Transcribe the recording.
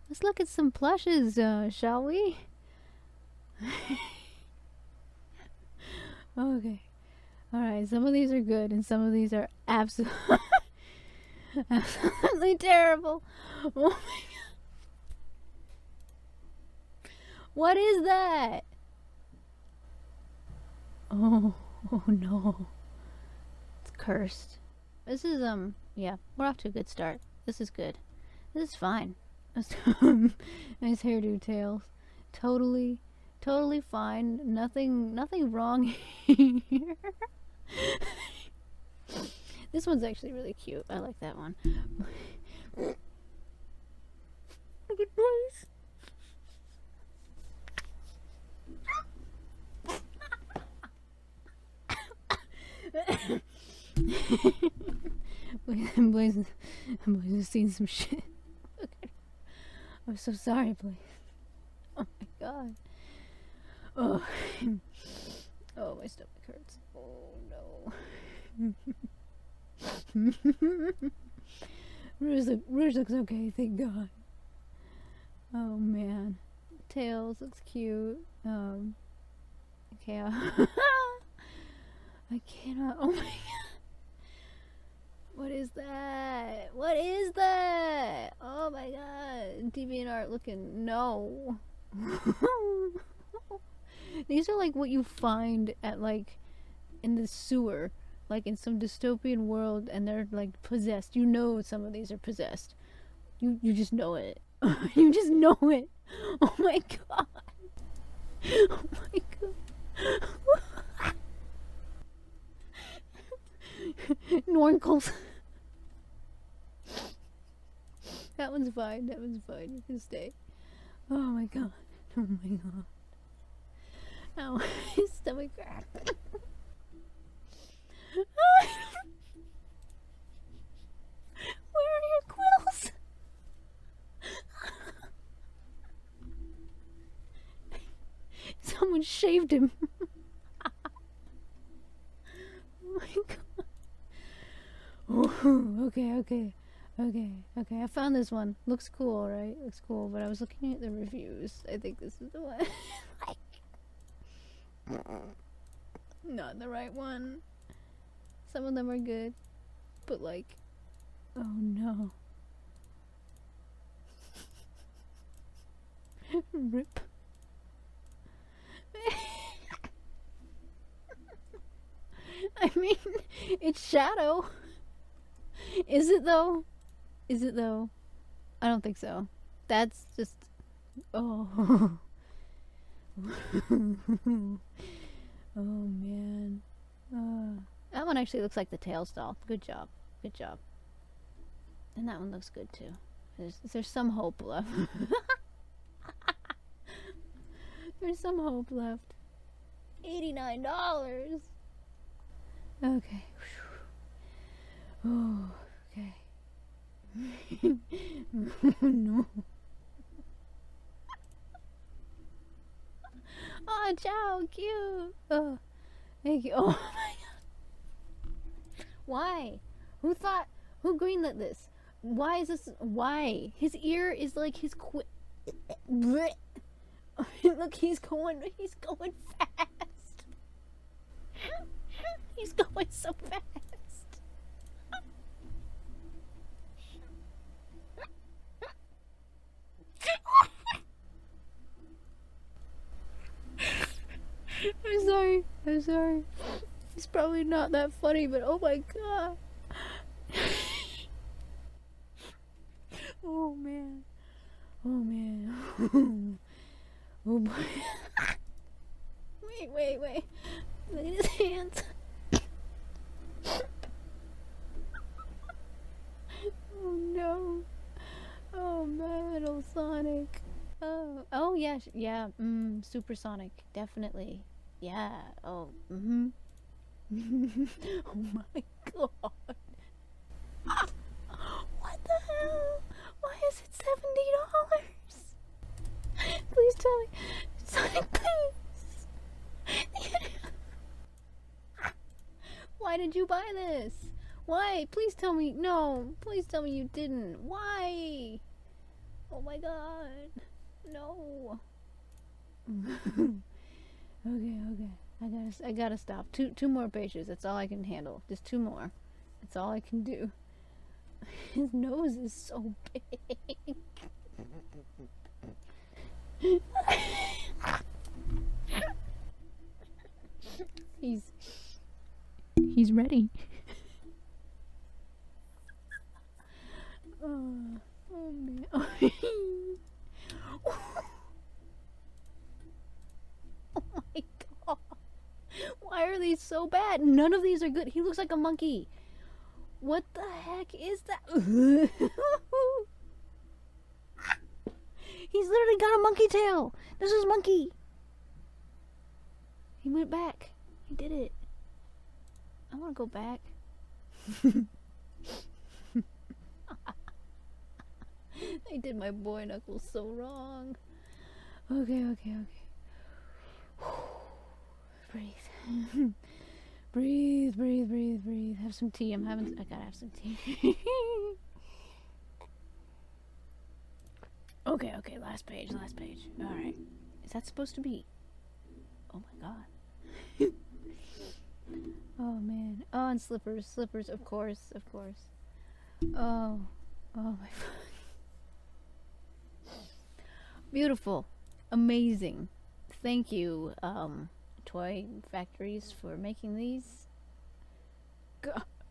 Let's look at some plushes, shall we? Okay. Alright, some of these are good and some of these are absolutely terrible. Oh my god. What is that? Oh no. It's cursed. This is, yeah, we're off to a good start. This is good. This is fine. Nice hairdo, Tails. Totally fine. Nothing wrong here. This one's actually really cute. I like that one. Look at Blaze. Blaze has seen some shit. Okay. I'm so sorry, Blaze. Oh my god. Oh. Oh, my stomach hurts. Oh no. Rouge looks okay, thank god. Oh man. Tails looks cute. Okay. I cannot. Oh my god. What is that? What is that? Oh my god. DeviantArt looking. No. These are like what you find at like in the sewer, like in some dystopian world, and they're like possessed. You know some of these are possessed. You just know it. You just know it. Oh my god. Oh my god. Norncles. That one's fine. That one's fine. You can stay. Oh my god. Oh my god. Ow. His stomach hurt. Where are your quills? Someone shaved him. Oh my god. Oh, okay. I found this one. Looks cool, right? Looks cool, but I was looking at the reviews. I think this is the one. Like, not the right one. Some of them are good, but like, oh no. Rip. I mean, it's Shadow. Is it though? Is it though? I don't think so. That's just. Oh. Oh man. That one actually looks like the Tails doll. Good job. Good job. And that one looks good too. There's some hope left. There's some hope left. $89. Okay. Oh, okay. No. Oh, Chow, cute. Oh, thank you. Oh my god. Why? Who greenlit this? Why is this? Why? His ear is like his Look, he's going fast. He's going so fast. I'm sorry. It's probably not that funny, but oh my god. Oh man. Oh boy. Wait. Look at his hands. Oh no. Oh Metal Sonic. Oh yeah, Supersonic, definitely. Yeah. Oh. Oh my god. What the hell? Why is it $70? Please tell me, Sonic, please. Why did you buy this? Why? Please tell me. No. Please tell me you didn't. Why? Oh my god. No. Okay. I gotta stop. Two more pages. That's all I can handle. Just two more. That's all I can do. His nose is so big. He's ready. Oh man. Oh my god. Why are these so bad? None of these are good. He looks like a monkey. What the heck is that? He's literally got a monkey tail. This is monkey. He went back. He did it. I want to go back. I did my boy Knuckles so wrong. Okay. Breathe. breathe. Have some tea. I gotta have some tea. Okay. Last page. Alright. Is that supposed to be? Oh my god. Oh man. Oh, and slippers, of course. Oh my god. Beautiful. Amazing. Thank you, Toy Factories, for making these. God.